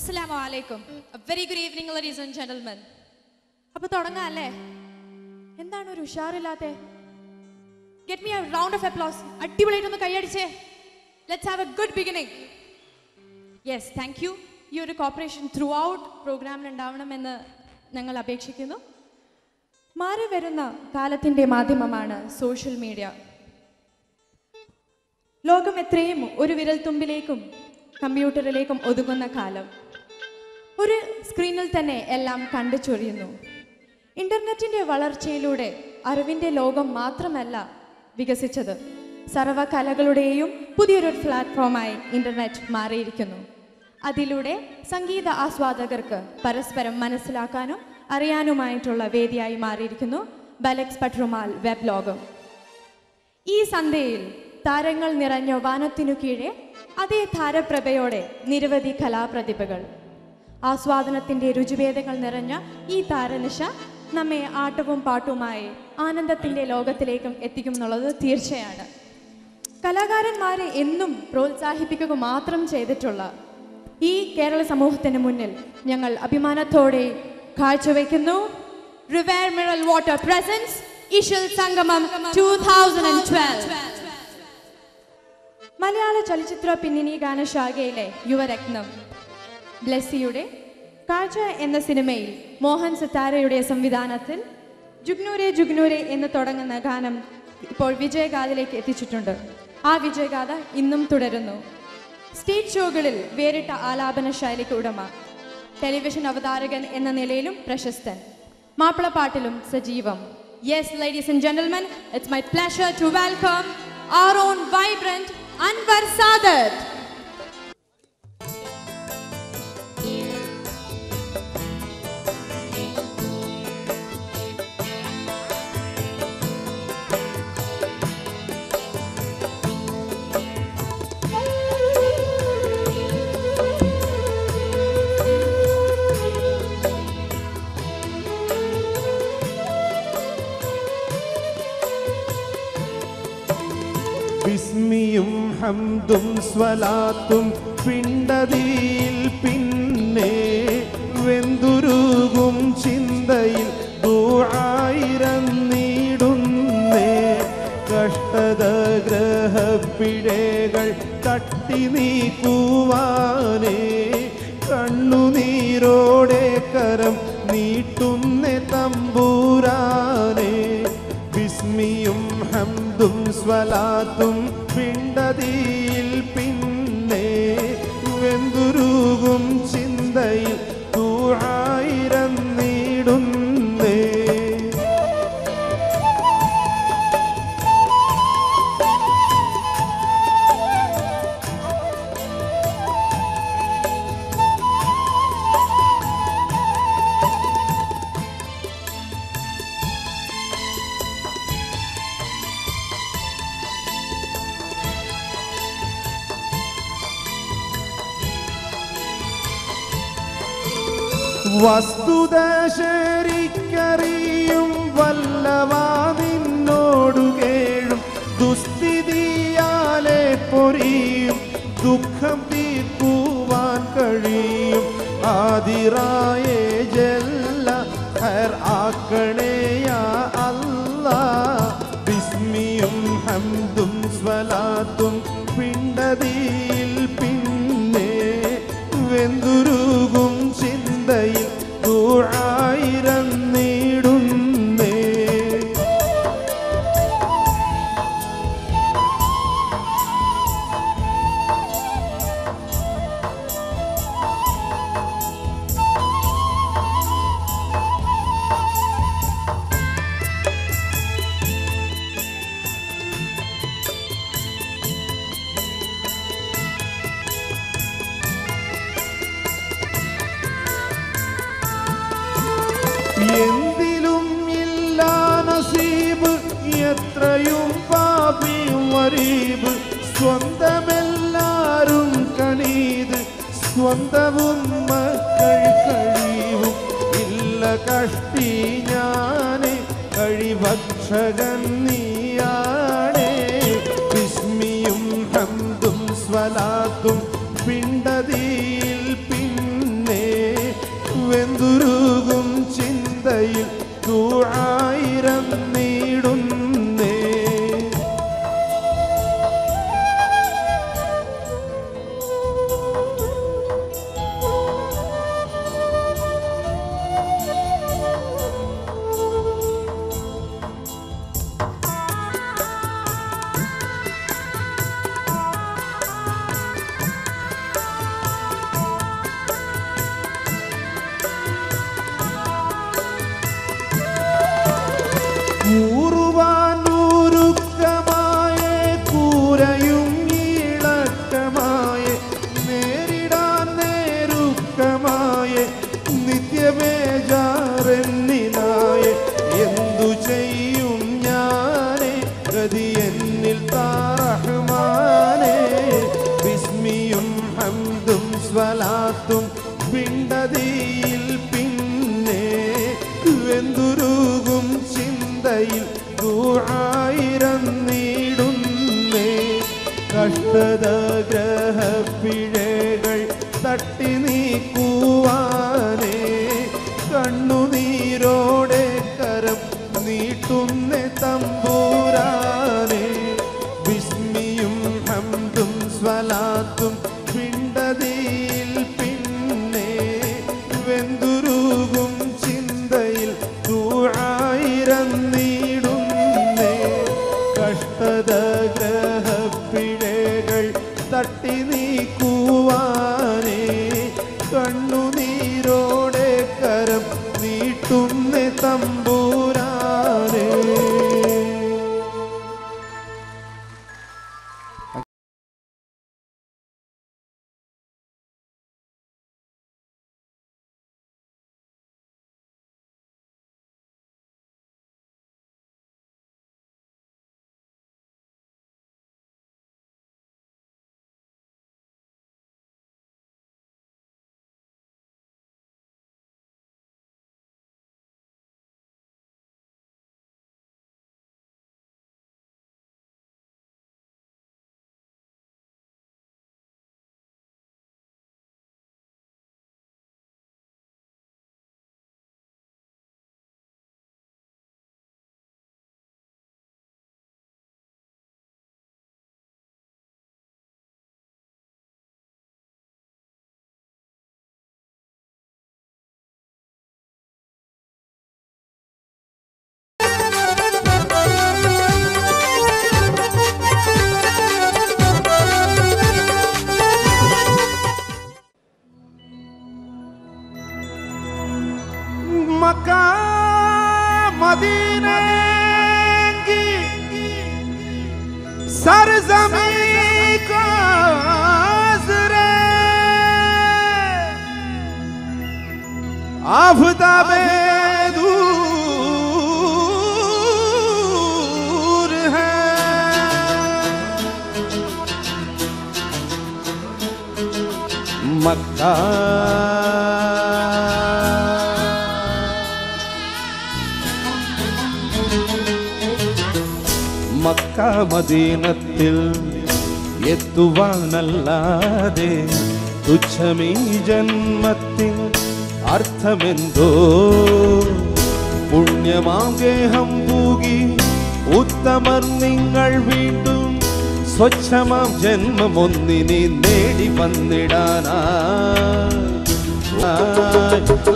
Assalamu alaikum. A very good evening, ladies and gentlemen. അപ്പോൾ തുടങ്ങാം അല്ലേ? എന്താണ് ഒരു ഉഷാറില്ലാത്തെ? Get me a round of applause. അടിപൊളിയായിട്ടൊന്ന് കൈയടിച്ചേ. Let's have a good beginning. Yes, thank you. ഈ ഒരു corporation through out പ്രോഗ്രാമിൽ ഉണ്ടാവണമെന്ന് ഞങ്ങൾ അപേക്ഷിക്കുന്നു. മാറി വരുന്ന കാലത്തിൻ്റെ മാധ്യമമാണ് സോഷ്യൽ മീഡിയ. ലോകം എത്രയും ഒരു വിരൽത്തുമ്പിലേക്കും കമ്പ്യൂട്ടറിലേക്കും ഒതുങ്ങുന്ന കാലം. ഒരു സ്ക്രീനിൽ തന്നെ എല്ലാം കണ്ടു ചൊരിയുന്നു. ഇൻ്റർനെറ്റിൻ്റെ വളർച്ചയിലൂടെ അറിവിൻ്റെ ലോകം മാത്രമല്ല വികസിച്ചത്, സർവകലകളുടെയും പുതിയൊരു പ്ലാറ്റ്ഫോമായി ഇൻ്റർനെറ്റ് മാറിയിരിക്കുന്നു. അതിലൂടെ സംഗീത ആസ്വാദകർക്ക് പരസ്പരം മനസ്സിലാക്കാനും അറിയാനുമായിട്ടുള്ള വേദിയായി മാറിയിരിക്കുന്നു ബലക്സ് പട്രുമാൽ വെബ് ലോകം. ഈ സന്ധ്യയിൽ താരങ്ങൾ നിറഞ്ഞ വാനത്തിനു കീഴെ അതേ താരപ്രഭയോടെ നിരവധി കലാപ്രതിഭകൾ. ആസ്വാദനത്തിൻ്റെ രുചിഭേദങ്ങൾ നിറഞ്ഞ ഈ താരനിശ നമ്മെ ആട്ടവും പാട്ടുമായി ആനന്ദത്തിൻ്റെ ലോകത്തിലേക്കും എത്തിക്കും എന്നുള്ളത് തീർച്ചയാണ്. കലാകാരന്മാരെ എന്നും പ്രോത്സാഹിപ്പിക്കുക മാത്രം ചെയ്തിട്ടുള്ള ഈ കേരള സമൂഹത്തിന് മുന്നിൽ ഞങ്ങൾ അഭിമാനത്തോടെ കാഴ്ചവെക്കുന്നു റിവർ മിനറൽ വാട്ടർ പ്രസൻസ് ഇശൽ സംഗമം 2012. മലയാള ചലച്ചിത്ര പിന്നണി ഗാനശാഖയിലെ യുവരത്നം ബ്ലെസ്സിയുടെ കാഴ്ച എന്ന സിനിമയിൽ മോഹൻ സിത്താരയുടെ സംവിധാനത്തിൽ ജുഗ്നൂരെ ജുഗ്നൂരെ എന്ന് തുടങ്ങുന്ന ഗാനം ഇപ്പോൾ വിജയഗാഥയിലേക്ക് എത്തിച്ചിട്ടുണ്ട്. ആ വിജയഗാഥ ഇന്നും തുടരുന്നു. സ്റ്റേജ് ഷോകളിൽ വേറിട്ട ആലാപന ശൈലിക്ക് ഉടമ, ടെലിവിഷൻ അവതാരകൻ എന്ന നിലയിലും പ്രശസ്തൻ, മാപ്പിളപ്പാട്ടിലും സജീവം. Yes ladies and gentlemen, it's my pleasure to welcome our own vibrant Anwar Sadat. ബിസ്മിയും ഹംദും സ്വലാത്തും പിണ്ടതിയിൽ പിന്നെ വെന്തുരുകും ചിന്തയിൽ ദുആയിരം നീടുന്നേ. കഷ്ടത ഗ്രഹപ്പിഴകൾ തട്ടി നീക്കുവാനേ കണ്ണുനീരോടെ കരം നീട്ടുന്നേ തമ്പുരാനേ. ബിസ്മിയും ഹംദും സ്വലാത്തും പിണ്ടതിയിൽ പിന്നെ വെന്തുരുകും ചിന്തയിൽ ദുആയിരം നീടുന്നേ. വസ്തുത ശരിക്കറിയും വല്ലവാ നിന്നോടു കേഴും ദുസ്ഥിതിയാലെ പൊരിയും ദുഃഖം തീർക്കുവാൻ കഴിയും ആദിറായേ ജല്ല ഖൈർ ആക്കണേയാ അല്ലാ. ബിസ്മിയും ഹംദും സ്വലാത്തും പിണ്ടതിയിൽ പിന്നെ വെന്തുരുകും ചിന്തയിൽ ദുആയിരം നീടുന്നേ. എന്തിലും ഇല്ല നസീബ് എത്രയും പാപിയും വരീബ് സ്വന്തമെല്ലാരും കണീത് സ്വന്തവും മക്കൾ കഴിവും ഇല്ല കഷ്ടി ഞാന് കഴിഭക്ഷകൻ നീയാണേ. ബിസ്മിയും ഹംദും സ്വലാത്തും പിണ്ടതിയിൽ പിന്നെ പിണ്ടതിയിൽ പിന്നെ വെന്തുരുകും ചിന്തയിൽ ദുആയിരം നീടുന്നേ കഷ്ടത ഗ്രഹപ്പിഴകൾ തട്ടി നീക്കുവാനേ കണ്ണുനീരോടെ കരം നീട്ടുന്നേ തമ്പുരാനേ ബിസ്മിയും ഹംദും സ്വലാത്തും പിണ്ടതിയിൽ പിന്നെ വെന്തുരുകും ചിന്തയിൽ ദുആയിരം നീടുന്നേ കഷ്ടത ഗ്രഹപ്പിഴകൾ തട്ടി നീക്കുവാനേ കണ്ണുനീരോടെ കരം നീട്ടുന്നേ തമ്പുരാനേ. मक्का मदीने की सरज़मीं का ज़रे आफ़ताबे दूर है मक्का മക്ക മദീനത്തിൽ എത്തുവാനല്ലാതെ തുച്ഛമീ ജന്മത്തിൽ അർത്ഥമെന്തോ പുണ്യമാം ഗേഹം പൂകി ഉത്തമർ നിങ്ങൾ വീണ്ടും സ്വച്ഛമാം ജന്മമൊന്നിനെ നേടി വന്നിടാനായി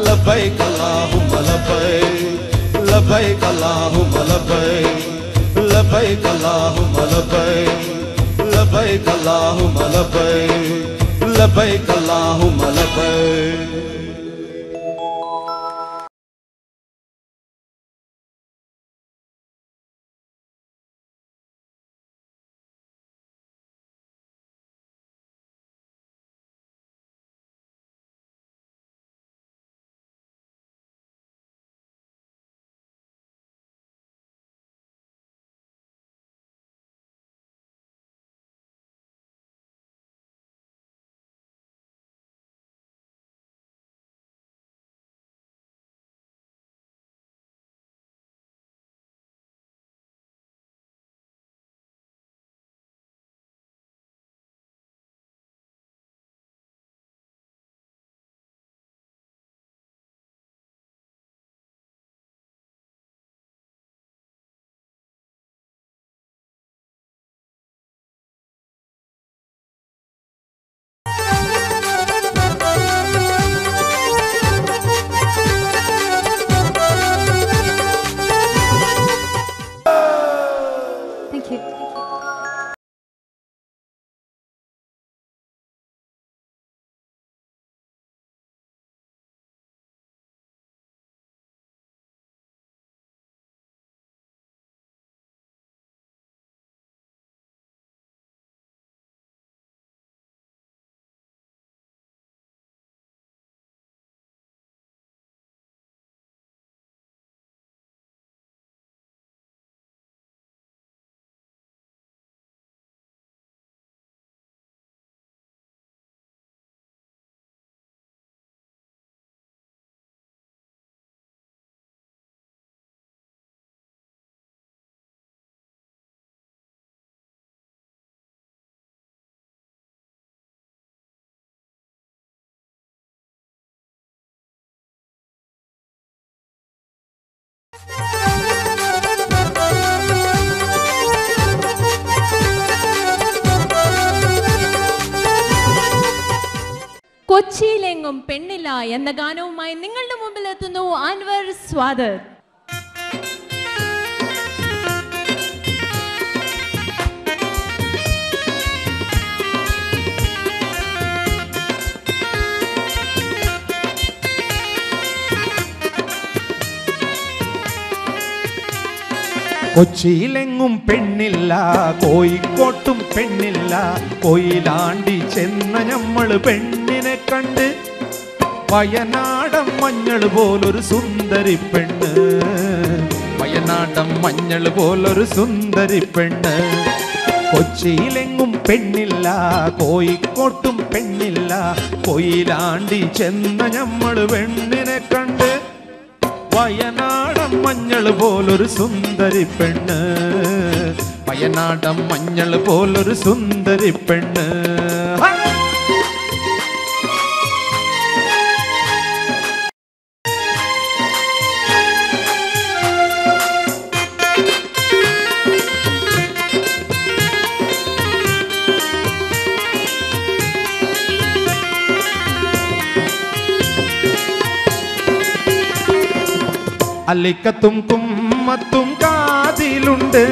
ലബൈക അല്ലാഹുമ്മ ലബൈക ലബൈക അല്ലാഹുമ്മ ലബൈക لبيك اللهم لبيك لبيك اللهم لبيك لبيك اللهم لبيك കൊച്ചിയിലെങ്ങും പെണ്ണില്ല എന്ന ഗാനവുമായി നിങ്ങളുടെ മുമ്പിൽ എത്തുന്നു അൻവർ സ്വാദർ. കൊച്ചിയിലെങ്ങും പെണ്ണില്ല, കോഴിക്കോട്ടും പെണ്ണില്ല, കൊയിലാണ്ടി ചെന്ന ഞമ്മള് പെണ്ണിനെ കണ്ട്. വയനാടൻ മഞ്ഞൾ പോലൊരു സുന്ദരി പെണ്ണ്, വയനാടൻ മഞ്ഞൾ പോലൊരു സുന്ദരി പെണ്ണ്. കൊച്ചിയിലെങ്ങും പെണ്ണില്ല, കോഴിക്കോട്ടും പെണ്ണില്ല, കൊയിലാണ്ടി ചെന്ന ഞമ്മള് പെണ്ണിനെ കണ്ട്. വയനാടൻ മഞ്ഞൾ പോലൊരു സുന്ദരി പെണ്ണ്, വയനാടൻ മഞ്ഞൾ പോലൊരു സുന്ദരി പെണ്ണ്. അല്ലിക്കത്തും കുമ്മത്തും കാതിലുണ്ട്,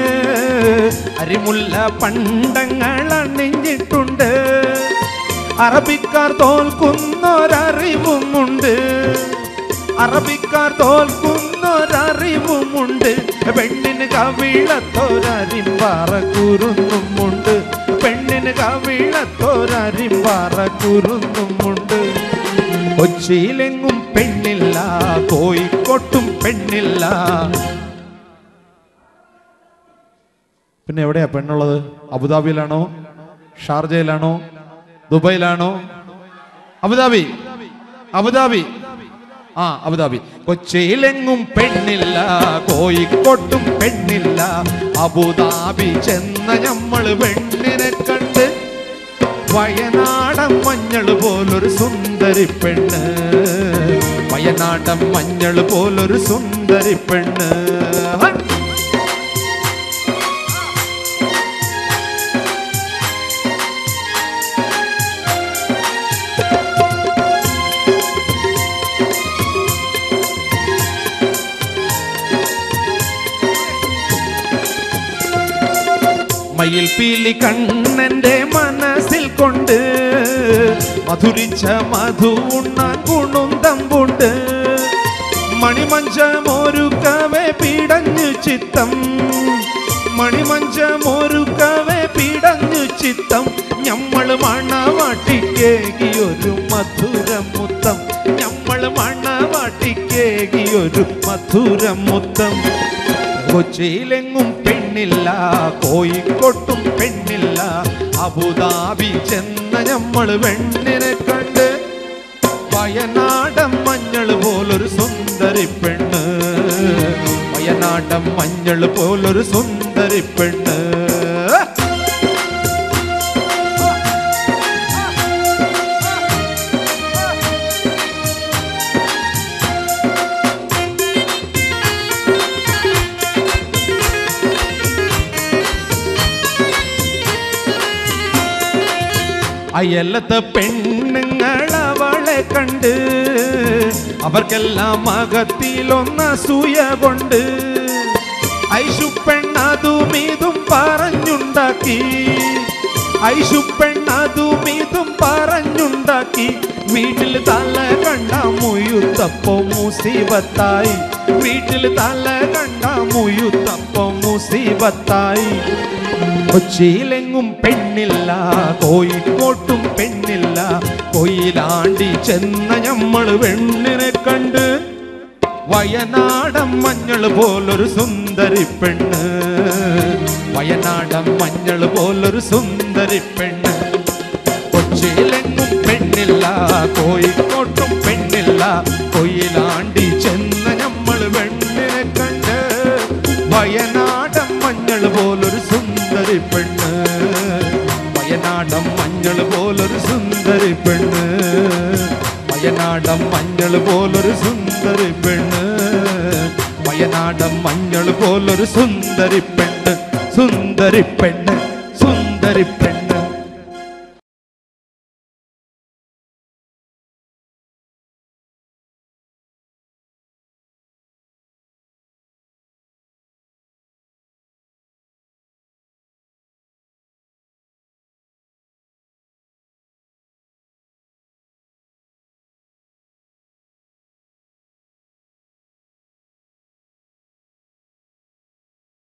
അരിമുല്ല പണ്ടങ്ങൾ അണിഞ്ഞിട്ടുണ്ട്. അറബിക്കാർ തോൽക്കുന്നൊരറിവുമുണ്ട്, അറബിക്കാർ തോൽക്കുന്നൊരറിവുമുണ്ട്. പെണ്ണിന് കവിളത്തൊരരിമ്പാറ കുരുന്നുമുണ്ട്, പെണ്ണിന് കവിളത്തൊരരിമ്പാറ കുരുന്നുമുണ്ട്. കൊച്ചിയിലെങ്ങും പെണ്ണില്ല, കോഴിക്കോട്ടും പെണ്ണില്ല. പിന്നെ എവിടെയാ പെണ്ണുള്ളത്? അബുദാബിയിലാണോ, ഷാർജയിലാണോ, ദുബൈയിലാണോ? അബുദാബി, അബുദാബി, ആ അബുദാബി. കൊച്ചിയിലെങ്ങും പെണ്ണില്ല, കോഴിക്കോട്ടും പെണ്ണില്ല, അബുദാബി ചെന്ന ഞമ്മള് പെണ്ണിനെ കണ്ട്. വയനാടൻ മഞ്ഞൾ പോലൊരു സുന്ദരി പെണ്ണ്, വയനാടൻ മഞ്ഞൾ പോലൊരു സുന്ദരി പെണ്ണ്. മയിൽ പീലി കണ്ണന്റെ മനസ്സിൽ കൊണ്ട്, മധുരിച്ച മധു ഉണ്ണാൻ കുണുന്തമ്പുണ്ട്. മണിമഞ്ചമൊരുക്കവേ പിടഞ്ഞു ചിത്തം, മണിമഞ്ചമൊരുക്കവേ പിടഞ്ഞു ചിത്തം. ഞമ്മള് മണവാട്ടിക്കേകിയൊരു മധുരമുത്തം, ഞമ്മള് മണവാട്ടിക്കേകിയൊരു മധുരമുത്തം. കൊച്ചിയിലെങ്ങും പെണ്ണില്ല, കോഴിക്കോട്ടും പെണ്ണില്ല, അബുദാബി ചെന്ന ഞമ്മള് പെണ്ണിനെ കണ്ട്. വയനാടൻ മഞ്ഞൾ പോലൊരു സുന്ദരി പെണ്ണ്, വയനാടൻ മഞ്ഞൾ പോലൊരു സുന്ദരി പെണ്ണ്. അയലത്തെ പെണ്ണുങ്ങൾ അവളെ കണ്ട്, അവർക്കെല്ലാം അകത്തിലൊന്നസൂയ കൊണ്ട്. ഐഷുപ്പെണ്ണതും ഇതും പറഞ്ഞുണ്ടാക്കി, ഐഷുപ്പെണ്ണതും ഇതും പറഞ്ഞുണ്ടാക്കി. വീട്ടിൽ തല കണ്ട മുയുത്തപ്പോ മുസീബത്തായി, വീട്ടിൽ തല കണ്ട മുയുത്തപ്പോ മുസീബത്തായി. കൊച്ചിയിലെങ്ങും പെണ്ണില്ല, കോഴിക്കോട്ടും പെണ്ണില്ല, കൊയിലാണ്ടി ചെന്ന ഞമ്മള് പെണ്ണിനെ കണ്ട്. വയനാടൻ മഞ്ഞൾ പോലൊരു സുന്ദരി പെണ്ണ്, വയനാടൻ മഞ്ഞൾ പോലൊരു സുന്ദരി പെണ്ണ്. കൊച്ചിയിലെങ്ങും പെണ്ണില്ല, കോഴിക്കോട്ടും പെണ്ണില്ല, കൊയിലാണ്ടി ചെന്ന ഞമ്മള് പെണ്ണിനെ കണ്ട്. വയനാടൻ മഞ്ഞൾ പോലൊരു സുന്ദരി പെണ്ണ്, വയനാടൻ മഞ്ഞൾ പോലൊരു സുന്ദരി പെണ്ണ്, വയനാടൻ മഞ്ഞൾ പോലൊരു സുന്ദരി പെണ്ണ്, വയനാടൻ മഞ്ഞൾ പോലൊരു സുന്ദരി പെണ്ണ്, സുന്ദരി പെണ്ണ്, സുന്ദരി പെണ്ണ്.